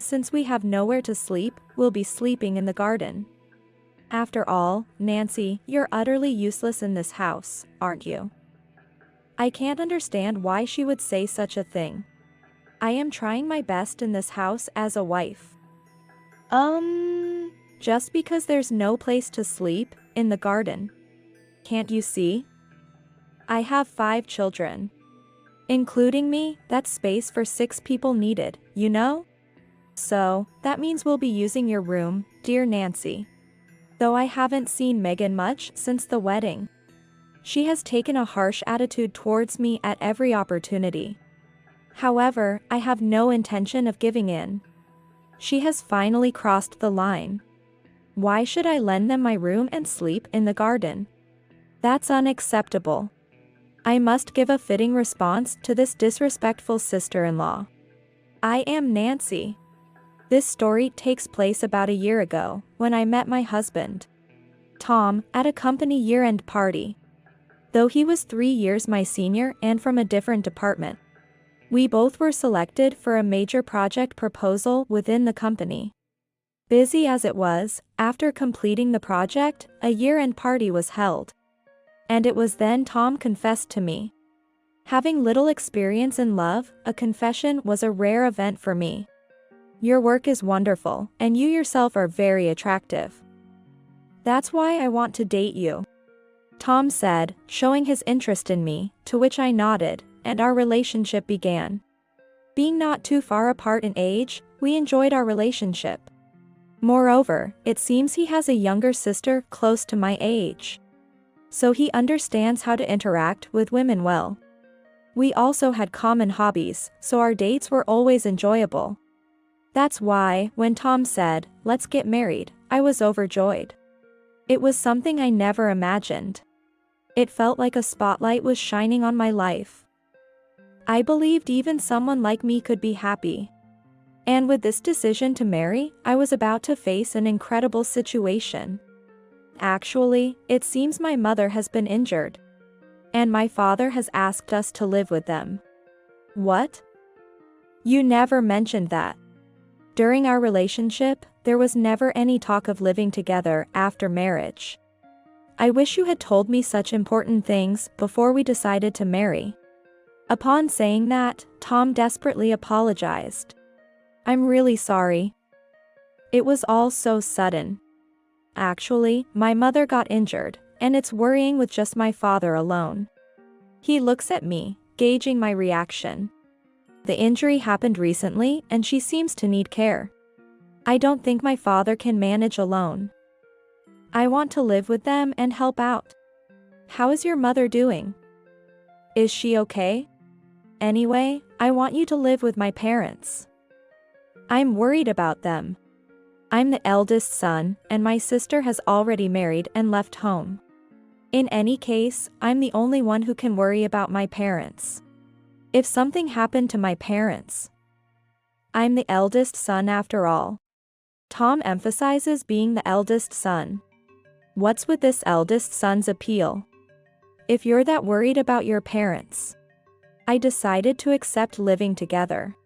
Since we have nowhere to sleep, we'll be sleeping in the garden. After all, Nancy, you're utterly useless in this house, aren't you? I can't understand why she would say such a thing. I am trying my best in this house as a wife. Just because there's no place to sleep, in the garden. Can't you see? I have 5 children. Including me, that's space for 6 people needed, you know? So, that means we'll be using your room, dear Nancy. Though I haven't seen Megan much since the wedding. She has taken a harsh attitude towards me at every opportunity. However, I have no intention of giving in. She has finally crossed the line. Why should I lend them my room and sleep in the garden? That's unacceptable. I must give a fitting response to this disrespectful sister-in-law. I am Nancy. This story takes place about a year ago, when I met my husband, Tom, at a company year-end party. Though he was 3 years my senior and from a different department. We both were selected for a major project proposal within the company. Busy as it was, after completing the project, a year-end party was held. And it was then Tom confessed to me. Having little experience in love, a confession was a rare event for me. Your work is wonderful, and you yourself are very attractive. That's why I want to date you. Tom said, showing his interest in me, to which I nodded, and our relationship began. Being not too far apart in age, we enjoyed our relationship. Moreover, it seems he has a younger sister close to my age. So he understands how to interact with women well. We also had common hobbies, so our dates were always enjoyable. That's why, when Tom said, "Let's get married," I was overjoyed. It was something I never imagined. It felt like a spotlight was shining on my life. I believed even someone like me could be happy. And with this decision to marry, I was about to face an incredible situation. Actually, it seems my mother has been injured. And my father has asked us to live with them. What? You never mentioned that. During our relationship, there was never any talk of living together after marriage. I wish you had told me such important things before we decided to marry. Upon saying that, Tom desperately apologized. I'm really sorry. It was all so sudden. Actually, my mother got injured, and it's worrying with just my father alone. He looks at me, gauging my reaction. The injury happened recently, and she seems to need care. I don't think my father can manage alone. I want to live with them and help out. How is your mother doing? Is she okay? Anyway, I want you to live with my parents. I'm worried about them. I'm the eldest son, and my sister has already married and left home. In any case, I'm the only one who can worry about my parents. If something happened to my parents. I'm the eldest son after all. Tom emphasizes being the eldest son. What's with this eldest son's appeal? If you're that worried about your parents. I decided to accept living together.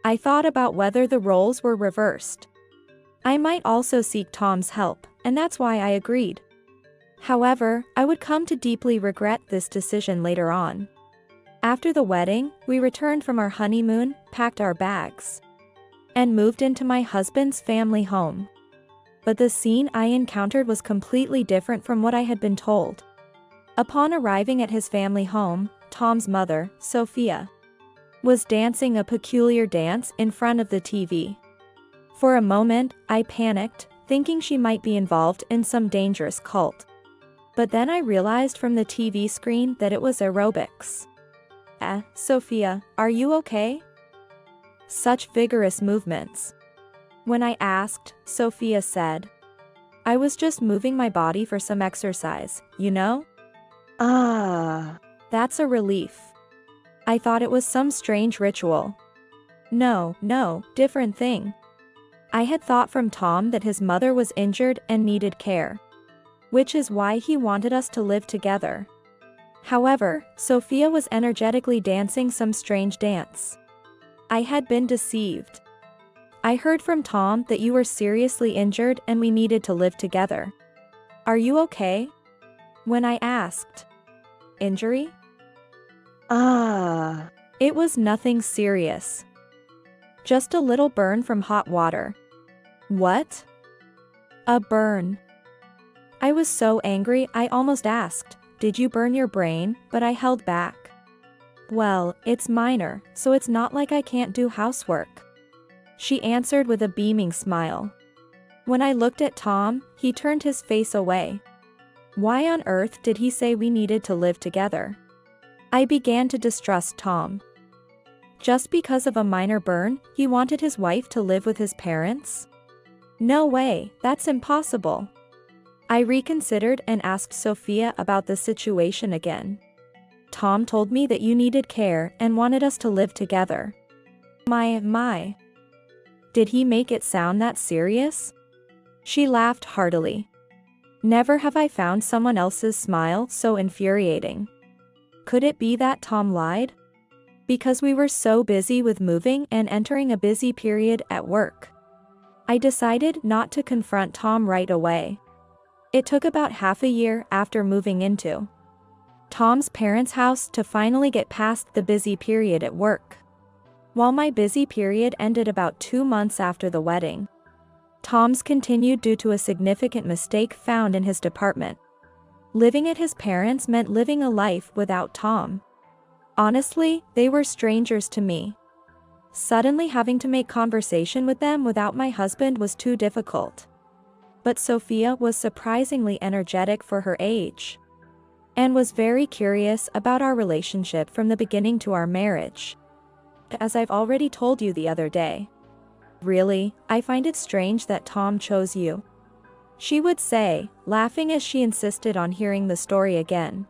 I thought about whether the roles were reversed. I might also seek Tom's help, and that's why I agreed. However, I would come to deeply regret this decision later on. After the wedding, we returned from our honeymoon, packed our bags, and moved into my husband's family home. But the scene I encountered was completely different from what I had been told. Upon arriving at his family home, Tom's mother, Sophia, was dancing a peculiar dance in front of the TV. For a moment, I panicked, thinking she might be involved in some dangerous cult. But then I realized from the TV screen that it was aerobics. Sophia, are you okay? Such vigorous movements. When I asked, Sophia said, I was just moving my body for some exercise, you know? That's a relief. I thought it was some strange ritual. No, different thing. I had thought from Tom that his mother was injured and needed care. Which is why he wanted us to live together. However, Sophia was energetically dancing some strange dance. I had been deceived. I heard from Tom that you were seriously injured and we needed to live together. Are you okay? When I asked. Injury? Ah. It was nothing serious. Just a little burn from hot water. What? A burn. I was so angry I almost asked, did you burn your brain? But I held back. Well, it's minor, so it's not like I can't do housework. She answered with a beaming smile. When I looked at Tom, he turned his face away. Why on earth did he say we needed to live together? I began to distrust Tom. Just because of a minor burn, he wanted his wife to live with his parents? No way, that's impossible. I reconsidered and asked Sophia about the situation again. Tom told me that you needed care and wanted us to live together. My. Did he make it sound that serious? She laughed heartily. Never have I found someone else's smile so infuriating. Could it be that Tom lied? Because we were so busy with moving and entering a busy period at work. I decided not to confront Tom right away. It took about half a year after moving into Tom's parents' house to finally get past the busy period at work. While my busy period ended about 2 months after the wedding, Tom's continued due to a significant mistake found in his department. Living at his parents' meant living a life without Tom. Honestly, they were strangers to me. Suddenly having to make conversation with them without my husband was too difficult. But Sophia was surprisingly energetic for her age, and was very curious about our relationship from the beginning to our marriage. As I've already told you the other day. Really, I find it strange that Tom chose you. She would say, laughing as she insisted on hearing the story again.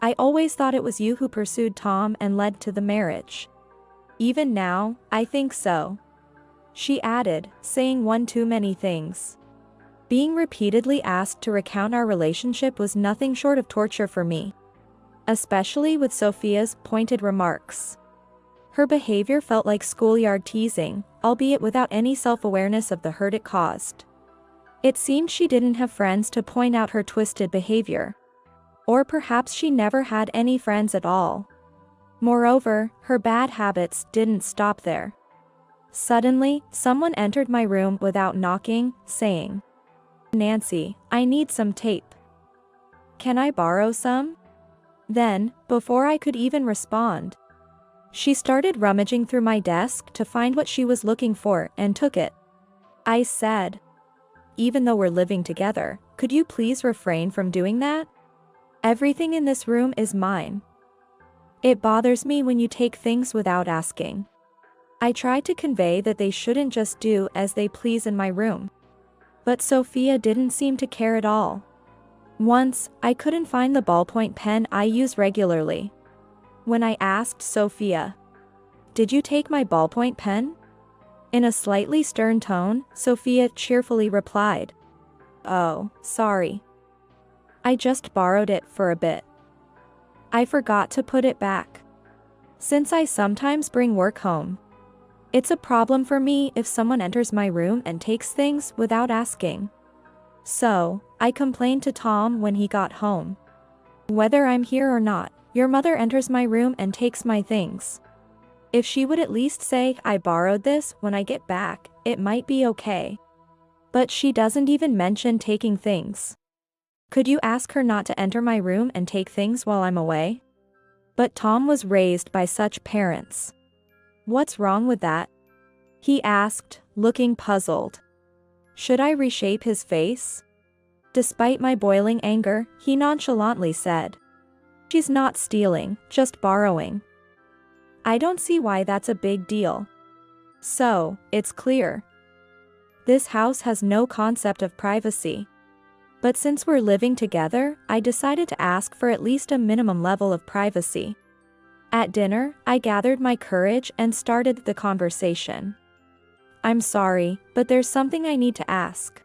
I always thought it was you who pursued Tom and led to the marriage. Even now, I think so. She added, saying one too many things. Being repeatedly asked to recount our relationship was nothing short of torture for me. Especially with Sophia's pointed remarks. Her behavior felt like schoolyard teasing, albeit without any self-awareness of the hurt it caused. It seemed she didn't have friends to point out her twisted behavior. Or perhaps she never had any friends at all. Moreover, her bad habits didn't stop there. Suddenly, someone entered my room without knocking, saying, "Nancy, I need some tape. Can I borrow some?" Then, before I could even respond, she started rummaging through my desk to find what she was looking for and took it. I said, "Even though we're living together, could you please refrain from doing that? Everything in this room is mine. It bothers me when you take things without asking." I tried to convey that they shouldn't just do as they please in my room. But Sophia didn't seem to care at all. Once, I couldn't find the ballpoint pen I use regularly. When I asked Sophia, "Did you take my ballpoint pen?" In a slightly stern tone, Sophia cheerfully replied, "Oh, sorry. I just borrowed it for a bit. I forgot to put it back. Since I sometimes bring work home, it's a problem for me if someone enters my room and takes things without asking. So, I complained to Tom when he got home. Whether I'm here or not, your mother enters my room and takes my things. If she would at least say I borrowed this when I get back, it might be okay. But she doesn't even mention taking things. Could you ask her not to enter my room and take things while I'm away?" But Tom was raised by such parents. "What's wrong with that?" he asked, looking puzzled. Should I reshape his face? Despite my boiling anger, he nonchalantly said, "She's not stealing, just borrowing. I don't see why that's a big deal. So, it's clear. This house has no concept of privacy. But since we're living together, I decided to ask for at least a minimum level of privacy." At dinner, I gathered my courage and started the conversation. "I'm sorry, but there's something I need to ask.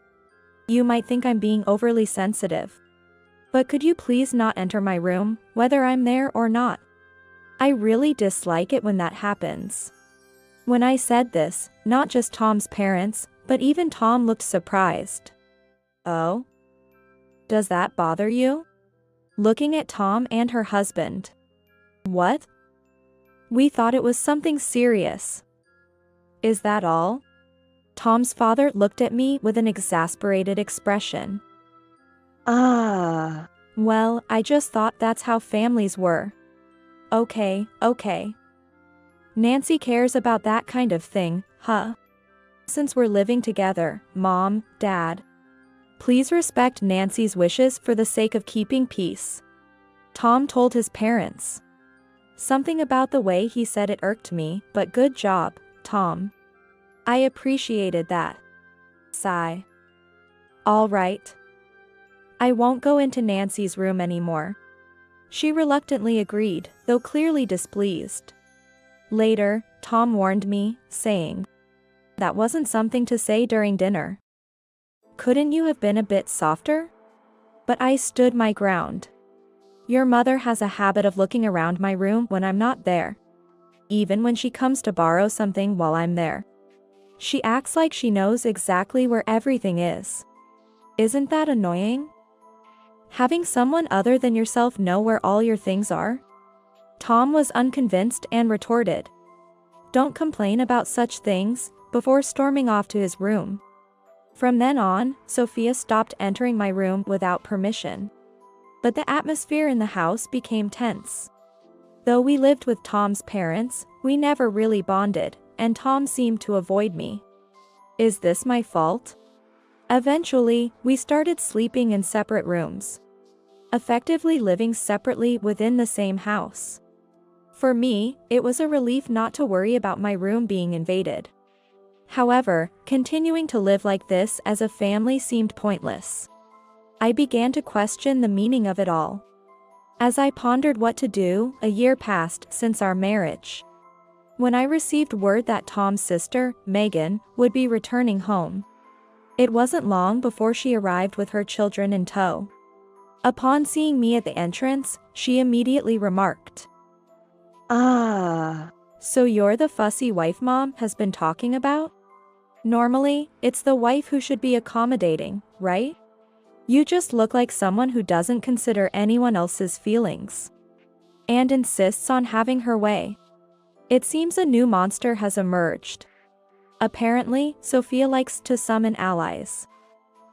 You might think I'm being overly sensitive. But could you please not enter my room, whether I'm there or not? I really dislike it when that happens. When I said this, not just Tom's parents, but even Tom looked surprised. Oh? Does that bother you? Looking at Tom and her husband. What? We thought it was something serious. Is that all? Tom's father looked at me with an exasperated expression. Well, I just thought that's how families were. Okay. Nancy cares about that kind of thing, huh? Since we're living together, Mom, Dad. Please respect Nancy's wishes for the sake of keeping peace. Tom told his parents. Something about the way he said it irked me, but good job, Tom. I appreciated that. Sigh. All right. I won't go into Nancy's room anymore. She reluctantly agreed, though clearly displeased. Later, Tom warned me, saying, "That wasn't something to say during dinner. Couldn't you have been a bit softer?" But I stood my ground. Your mother has a habit of looking around my room when I'm not there. Even when she comes to borrow something while I'm there. She acts like she knows exactly where everything is. Isn't that annoying? Having someone other than yourself know where all your things are? Tom was unconvinced and retorted. Don't complain about such things, before storming off to his room. From then on, Sophia stopped entering my room without permission. But the atmosphere in the house became tense. Though we lived with Tom's parents, we never really bonded, and Tom seemed to avoid me. Is this my fault? Eventually, we started sleeping in separate rooms. Effectively living separately within the same house. For me, it was a relief not to worry about my room being invaded. However, continuing to live like this as a family seemed pointless. I began to question the meaning of it all. As I pondered what to do, a year passed since our marriage. When I received word that Tom's sister, Megan, would be returning home. It wasn't long before she arrived with her children in tow. Upon seeing me at the entrance, she immediately remarked, "So you're the fussy wife Mom has been talking about? Normally, it's the wife who should be accommodating, right? You just look like someone who doesn't consider anyone else's feelings. And insists on having her way. It seems a new monster has emerged. Apparently, Sophia likes to summon allies.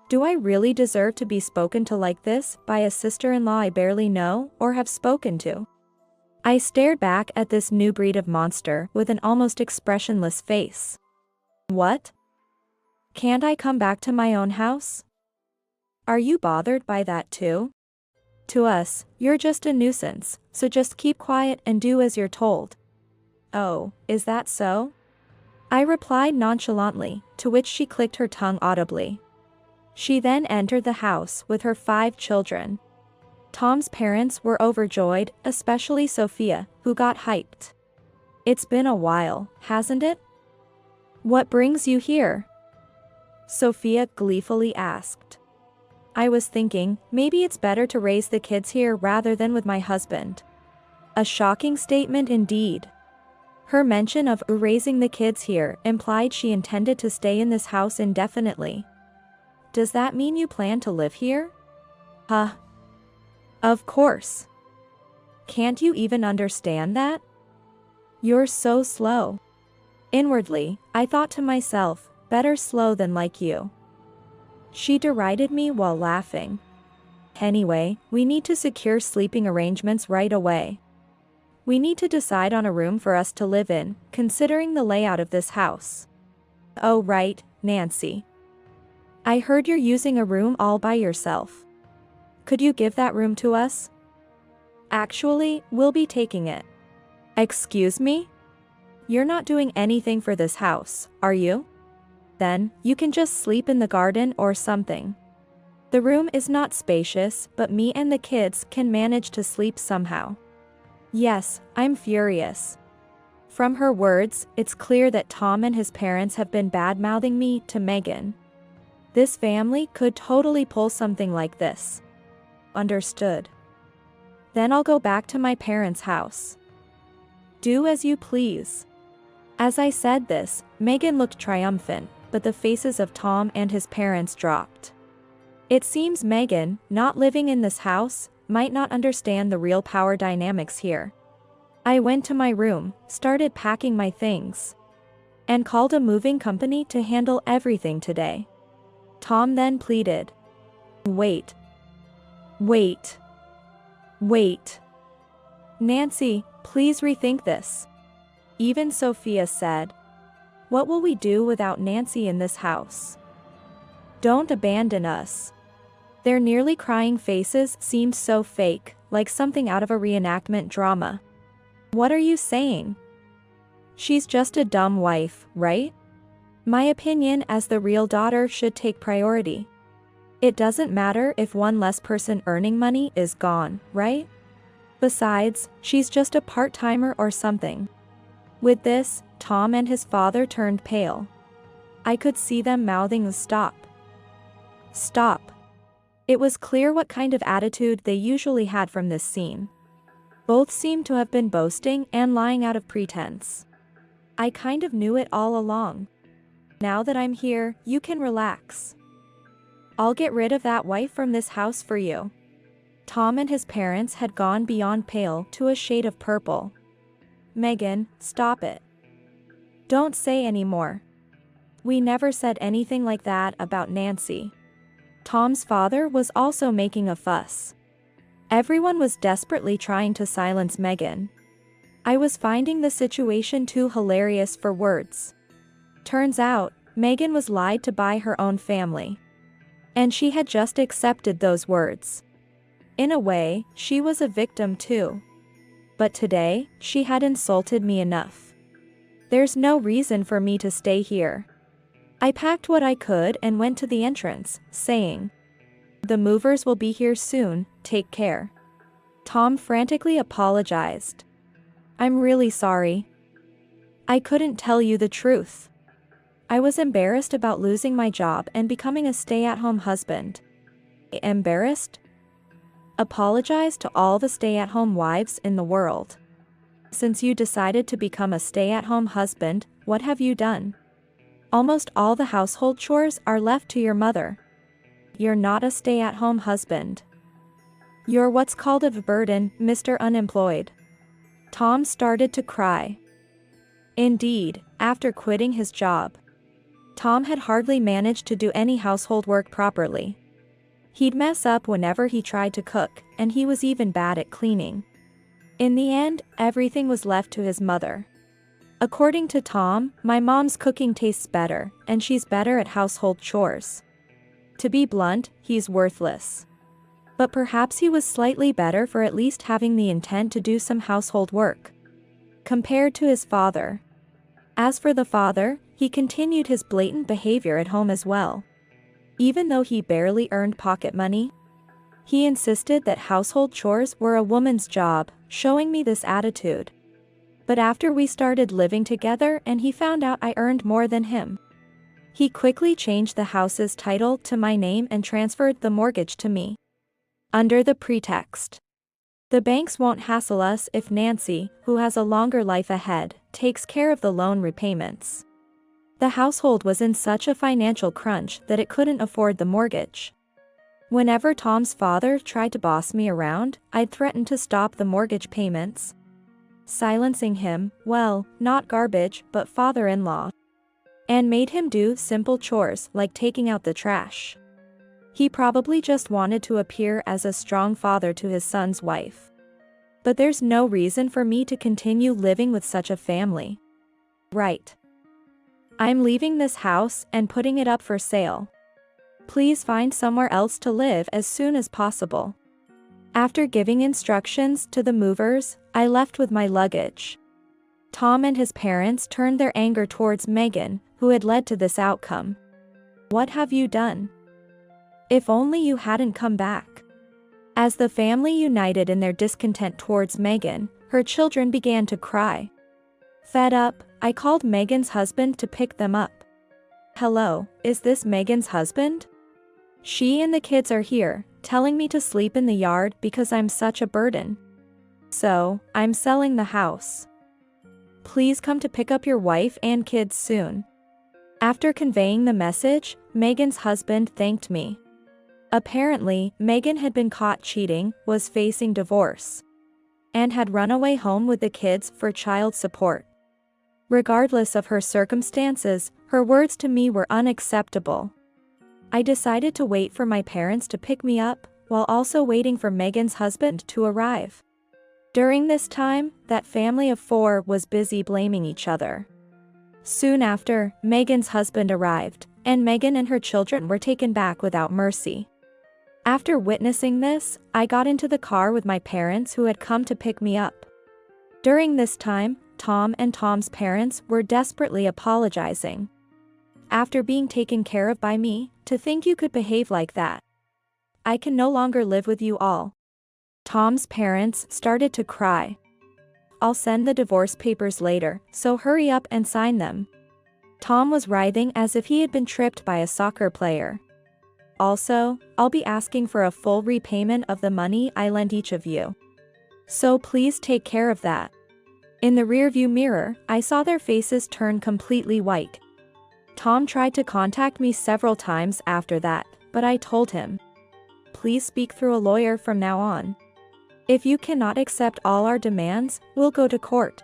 Do I really deserve to be spoken to like this by a sister-in-law I barely know or have spoken to?" I stared back at this new breed of monster with an almost expressionless face. What? Can't I come back to my own house? Are you bothered by that too? To us, you're just a nuisance, so just keep quiet and do as you're told. Oh, is that so? I replied nonchalantly, to which she clicked her tongue audibly. She then entered the house with her 5 children. Tom's parents were overjoyed, especially Sophia, who got hyped. It's been a while, hasn't it? What brings you here? Sophia gleefully asked. I was thinking, maybe it's better to raise the kids here rather than with my husband. A shocking statement indeed. Her mention of raising the kids here implied she intended to stay in this house indefinitely. Does that mean you plan to live here? Huh. Of course. Can't you even understand that? You're so slow. Inwardly, I thought to myself, better slow than like you. She derided me while laughing. Anyway, we need to secure sleeping arrangements right away. We need to decide on a room for us to live in, considering the layout of this house. Oh right, Nancy. I heard you're using a room all by yourself. Could you give that room to us? Actually, we'll be taking it. Excuse me? You're not doing anything for this house, are you? Then, you can just sleep in the garden or something. The room is not spacious, but me and the kids can manage to sleep somehow. Yes, I'm furious. From her words, it's clear that Tom and his parents have been bad-mouthing me to Megan. This family could totally pull something like this. Understood. Then I'll go back to my parents' house. Do as you please. As I said this, Megan looked triumphant, but the faces of Tom and his parents dropped. It seems Megan, not living in this house, might not understand the real power dynamics here. I went to my room, started packing my things, and called a moving company to handle everything today. Tom then pleaded. Wait. Wait. Wait. Nancy, please rethink this. Even Sophia said. What will we do without Nancy in this house? Don't abandon us. Their nearly crying faces seemed so fake, like something out of a reenactment drama. What are you saying? She's just a dumb wife, right? My opinion as the real daughter should take priority. It doesn't matter if one less person earning money is gone, right? Besides, she's just a part-timer or something. With this, Tom and his father turned pale. I could see them mouthing stop. Stop. It was clear what kind of attitude they usually had from this scene. Both seemed to have been boasting and lying out of pretense. I kind of knew it all along. Now that I'm here, you can relax. I'll get rid of that wife from this house for you. Tom and his parents had gone beyond pale to a shade of purple. Megan, stop it. Don't say any more. We never said anything like that about Nancy. Tom's father was also making a fuss. Everyone was desperately trying to silence Megan. I was finding the situation too hilarious for words. Turns out, Megan was lied to by her own family. And she had just accepted those words. In a way, she was a victim too. But today, she had insulted me enough. There's no reason for me to stay here. I packed what I could and went to the entrance, saying, "The movers will be here soon, take care." Tom frantically apologized. "I'm really sorry. I couldn't tell you the truth. I was embarrassed about losing my job and becoming a stay-at-home husband." Embarrassed? Apologize to all the stay-at-home wives in the world. Since you decided to become a stay-at-home husband, what have you done? Almost all the household chores are left to your mother. You're not a stay-at-home husband. You're what's called a burden, Mr. Unemployed. Tom started to cry. Indeed, after quitting his job, Tom had hardly managed to do any household work properly. He'd mess up whenever he tried to cook, and he was even bad at cleaning. In the end, everything was left to his mother. According to Tom, my mom's cooking tastes better, and she's better at household chores. To be blunt, he's worthless. But perhaps he was slightly better for at least having the intent to do some household work, compared to his father. As for the father, he continued his blatant behavior at home as well. Even though he barely earned pocket money, he insisted that household chores were a woman's job, showing me this attitude. But after we started living together and he found out I earned more than him, he quickly changed the house's title to my name and transferred the mortgage to me. Under the pretext, the banks won't hassle us if Nancy, who has a longer life ahead, takes care of the loan repayments. The household was in such a financial crunch that it couldn't afford the mortgage. Whenever Tom's father tried to boss me around, I'd threaten to stop the mortgage payments. Silencing him, well, not garbage, but father-in-law. And made him do simple chores like taking out the trash. He probably just wanted to appear as a strong father to his son's wife. But there's no reason for me to continue living with such a family. Right. I'm leaving this house and putting it up for sale. Please find somewhere else to live as soon as possible. After giving instructions to the movers, I left with my luggage. Tom and his parents turned their anger towards Megan, who had led to this outcome. What have you done? If only you hadn't come back. As the family united in their discontent towards Megan, her children began to cry. Fed up, I called Megan's husband to pick them up. Hello, is this Megan's husband? She and the kids are here, telling me to sleep in the yard because I'm such a burden. So, I'm selling the house. Please come to pick up your wife and kids soon. After conveying the message, Megan's husband thanked me. Apparently, Megan had been caught cheating, was facing divorce, and had run away home with the kids for child support. Regardless of her circumstances, her words to me were unacceptable. I decided to wait for my parents to pick me up, while also waiting for Megan's husband to arrive. During this time, that family of 4 was busy blaming each other. Soon after, Megan's husband arrived, and Megan and her children were taken back without mercy. After witnessing this, I got into the car with my parents who had come to pick me up. During this time, Tom and Tom's parents were desperately apologizing. After being taken care of by me, to think you could behave like that. I can no longer live with you all. Tom's parents started to cry. I'll send the divorce papers later, so hurry up and sign them. Tom was writhing as if he had been tripped by a soccer player. Also, I'll be asking for a full repayment of the money I lent each of you. So please take care of that. In the rearview mirror, I saw their faces turn completely white. Tom tried to contact me several times after that, but I told him, please speak through a lawyer from now on. If you cannot accept all our demands, we'll go to court.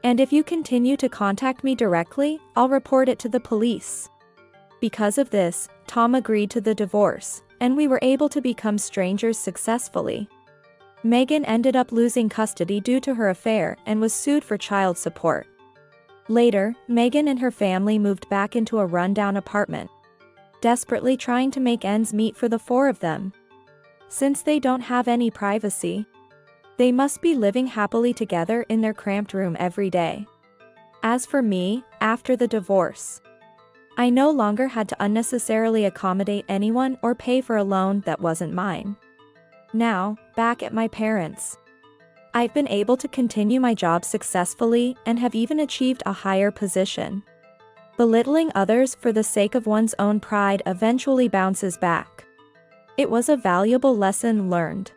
And if you continue to contact me directly, I'll report it to the police. Because of this, Tom agreed to the divorce, and we were able to become strangers successfully. Megan ended up losing custody due to her affair and was sued for child support. Later, Megan and her family moved back into a rundown apartment, desperately trying to make ends meet for the 4 of them. Since they don't have any privacy, they must be living happily together in their cramped room every day. As for me, after the divorce, I no longer had to unnecessarily accommodate anyone or pay for a loan that wasn't mine. Now, back at my parents', I've been able to continue my job successfully and have even achieved a higher position. Belittling others for the sake of one's own pride eventually bounces back. It was a valuable lesson learned.